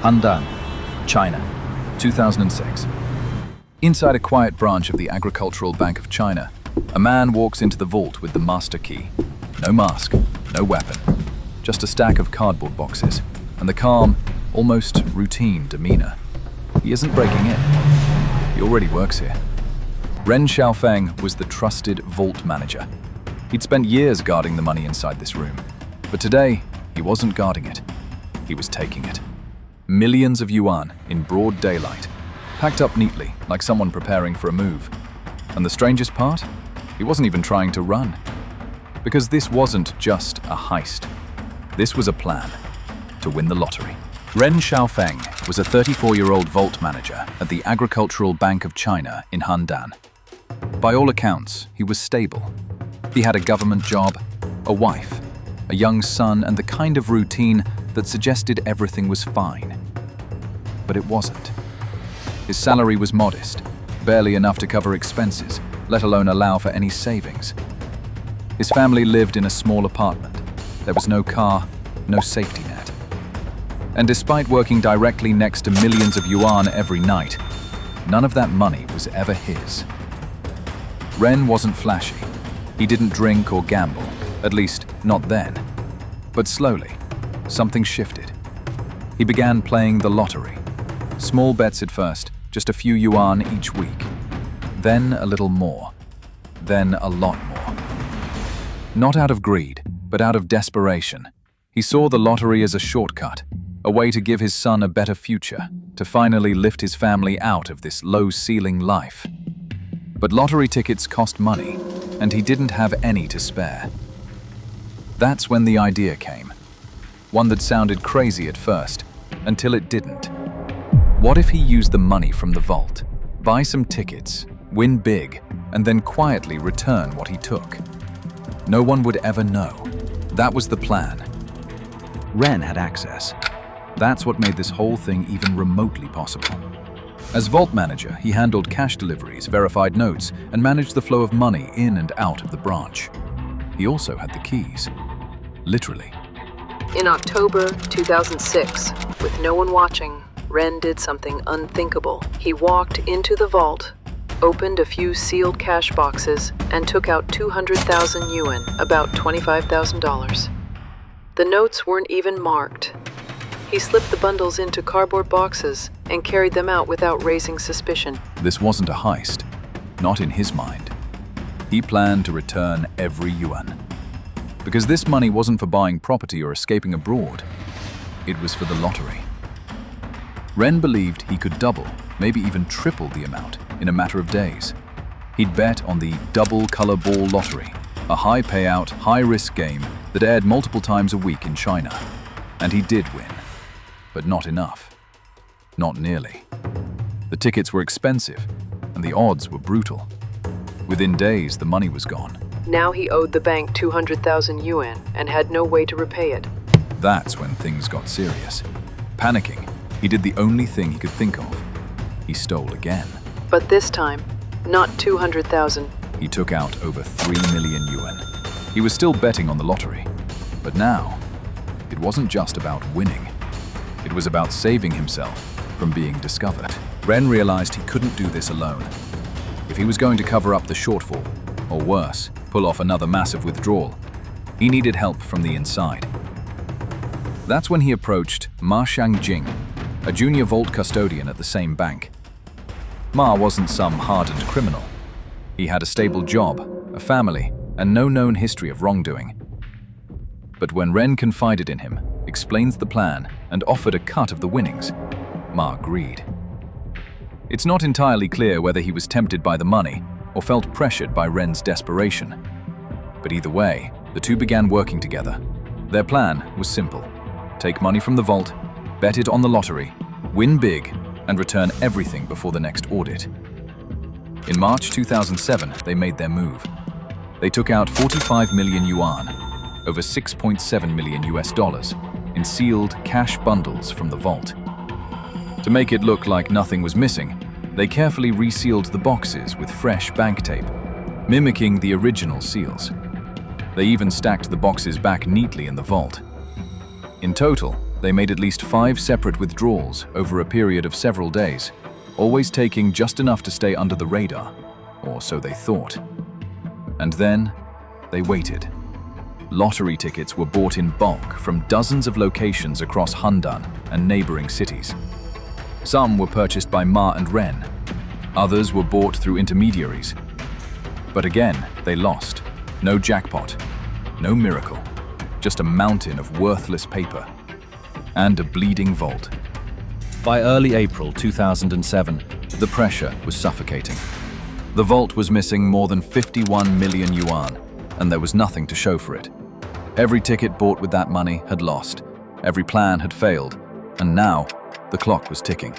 Handan, China, 2006. Inside a quiet branch of the Agricultural Bank of China, a man walks into the vault with the master key. No mask, no weapon, just a stack of cardboard boxes, and the calm, almost routine demeanor. He isn't breaking in. He already works here. Ren Xiaofeng was the trusted vault manager. He'd spent years guarding the money inside this room, but today he wasn't guarding it. He was taking it. Millions of yuan in broad daylight, packed up neatly like someone preparing for a move. And the strangest part? He wasn't even trying to run. Because this wasn't just a heist. This was a plan to win the lottery. Ren Xiaofeng was a 34-year-old vault manager at the Agricultural Bank of China in Handan. By all accounts, he was stable. He had a government job, a wife, a young son, and the kind of routine that suggested everything was fine. But it wasn't. His salary was modest, barely enough to cover expenses, let alone allow for any savings. His family lived in a small apartment. There was no car, no safety net. And despite working directly next to millions of yuan every night, none of that money was ever his. Ren wasn't flashy. He didn't drink or gamble, at least not then. But slowly, something shifted. He began playing the lottery. Small bets at first, just a few yuan each week. Then a little more. Then a lot more. Not out of greed, but out of desperation. He saw the lottery as a shortcut, a way to give his son a better future, to finally lift his family out of this low-ceiling life. But lottery tickets cost money, and he didn't have any to spare. That's when the idea came. One that sounded crazy at first, until it didn't. What if he used the money from the vault, buy some tickets, win big, and then quietly return what he took? No one would ever know. That was the plan. Ren had access. That's what made this whole thing even remotely possible. As vault manager, he handled cash deliveries, verified notes, and managed the flow of money in and out of the branch. He also had the keys. Literally. In October 2006, with no one watching, Ren did something unthinkable. He walked into the vault, opened a few sealed cash boxes, and took out 200,000 yuan, about $25,000. The notes weren't even marked. He slipped the bundles into cardboard boxes and carried them out without raising suspicion. This wasn't a heist, not in his mind. He planned to return every yuan. Because this money wasn't for buying property or escaping abroad. It was for the lottery. Ren believed he could double, maybe even triple the amount in a matter of days. He'd bet on the double color ball lottery, a high payout, high risk game that aired multiple times a week in China. And he did win, but not enough. Not nearly. The tickets were expensive and the odds were brutal. Within days, the money was gone. Now he owed the bank 200,000 yuan and had no way to repay it. That's when things got serious. Panicking, he did the only thing he could think of. He stole again. But this time, not 200,000. He took out over 3 million yuan. He was still betting on the lottery. But now, it wasn't just about winning. It was about saving himself from being discovered. Ren realized he couldn't do this alone. If he was going to cover up the shortfall, or worse, pull off another massive withdrawal, he needed help from the inside. That's when he approached Ma Shangjing, a junior vault custodian at the same bank. Ma wasn't some hardened criminal. He had a stable job, a family, and no known history of wrongdoing. But when Ren confided in him, explained the plan, and offered a cut of the winnings, Ma agreed. It's not entirely clear whether he was tempted by the money or felt pressured by Ren's desperation. But either way, the two began working together. Their plan was simple: take money from the vault, bet it on the lottery, win big, and return everything before the next audit. In March 2007, they made their move. They took out 45 million yuan, over $6.7 million US, in sealed cash bundles from the vault. To make it look like nothing was missing, they carefully resealed the boxes with fresh bank tape, mimicking the original seals. They even stacked the boxes back neatly in the vault. In total, They made at least 5 separate withdrawals over a period of several days, always taking just enough to stay under the radar, or so they thought. And then, they waited. Lottery tickets were bought in bulk from dozens of locations across Handan and neighboring cities. Some were purchased by Ma and Ren. Others were bought through intermediaries. But again, they lost. No jackpot, no miracle, just a mountain of worthless paper and a bleeding vault. By early April 2007, the pressure was suffocating. The vault was missing more than 51 million yuan, and there was nothing to show for it. Every ticket bought with that money had lost. Every plan had failed, and now the clock was ticking.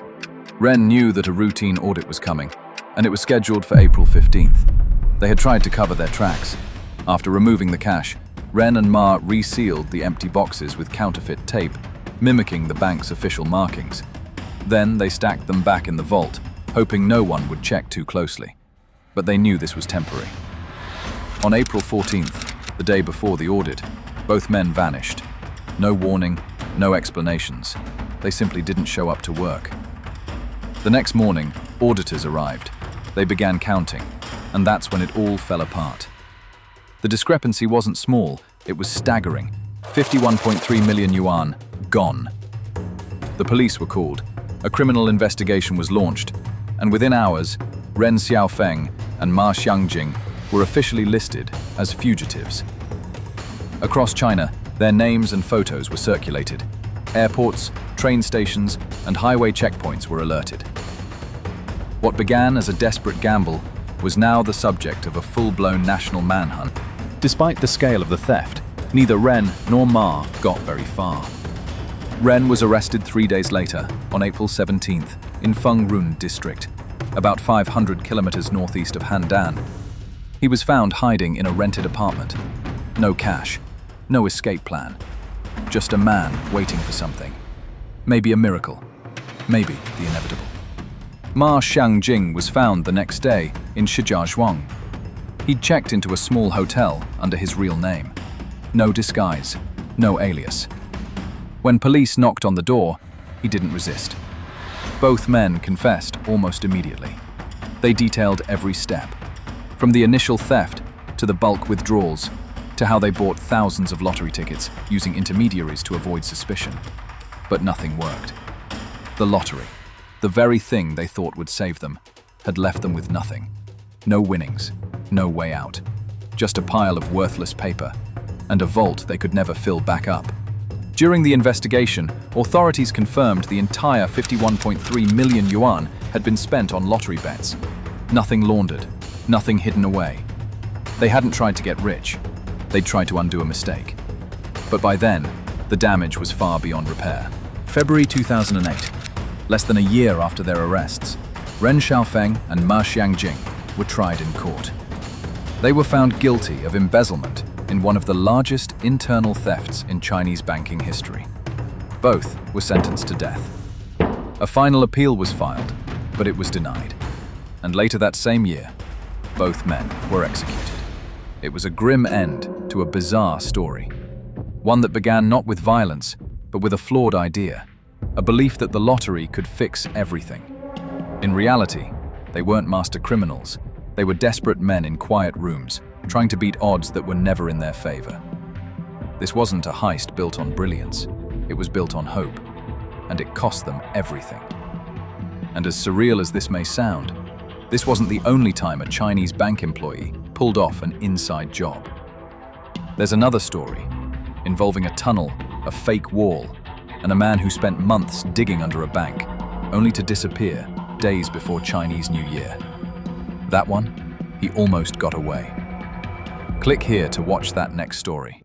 Ren knew that a routine audit was coming, and it was scheduled for April 15th. They had tried to cover their tracks. After removing the cash, Ren and Ma resealed the empty boxes with counterfeit tape, mimicking the bank's official markings. Then they stacked them back in the vault, hoping no one would check too closely. But they knew this was temporary. On April 14th, the day before the audit, both men vanished. No warning, no explanations. They simply didn't show up to work. The next morning, auditors arrived. They began counting, and that's when it all fell apart. The discrepancy wasn't small, it was staggering. 51.3 million yuan, gone. The police were called. A criminal investigation was launched, and within hours, Ren Xiaofeng and Ma Xiangjing were officially listed as fugitives. Across China, their names and photos were circulated. Airports, train stations, and highway checkpoints were alerted. What began as a desperate gamble was now the subject of a full-blown national manhunt. Despite the scale of the theft, neither Ren nor Ma got very far. Ren was arrested 3 days later, on April 17th, in Fengrun district, about 500 kilometers northeast of Handan. He was found hiding in a rented apartment. No cash, no escape plan. Just a man waiting for something. Maybe a miracle, maybe the inevitable. Ma Xiangjing was found the next day in Shijiazhuang. He'd checked into a small hotel under his real name. No disguise, no alias. When police knocked on the door, he didn't resist. Both men confessed almost immediately. They detailed every step, from the initial theft to the bulk withdrawals, to how they bought thousands of lottery tickets using intermediaries to avoid suspicion. But nothing worked. The lottery, the very thing they thought would save them, had left them with nothing. No winnings, no way out. Just a pile of worthless paper, and a vault they could never fill back up. During the investigation, authorities confirmed the entire 51.3 million yuan had been spent on lottery bets. Nothing laundered, nothing hidden away. They hadn't tried to get rich. They'd tried to undo a mistake. But by then, the damage was far beyond repair. February 2008, less than a year after their arrests, Ren Xiaofeng and Ma Xiangjing were tried in court. They were found guilty of embezzlement in one of the largest internal thefts in Chinese banking history. Both were sentenced to death. A final appeal was filed, but it was denied. And later that same year, both men were executed. It was a grim end to a bizarre story. One that began not with violence, but with a flawed idea, a belief that the lottery could fix everything. In reality, they weren't master criminals. They were desperate men in quiet rooms, trying to beat odds that were never in their favor. This wasn't a heist built on brilliance. It was built on hope, and it cost them everything. And as surreal as this may sound, this wasn't the only time a Chinese bank employee pulled off an inside job. There's another story involving a tunnel, a fake wall, and a man who spent months digging under a bank, only to disappear days before Chinese New Year. That one, he almost got away. Click here to watch that next story.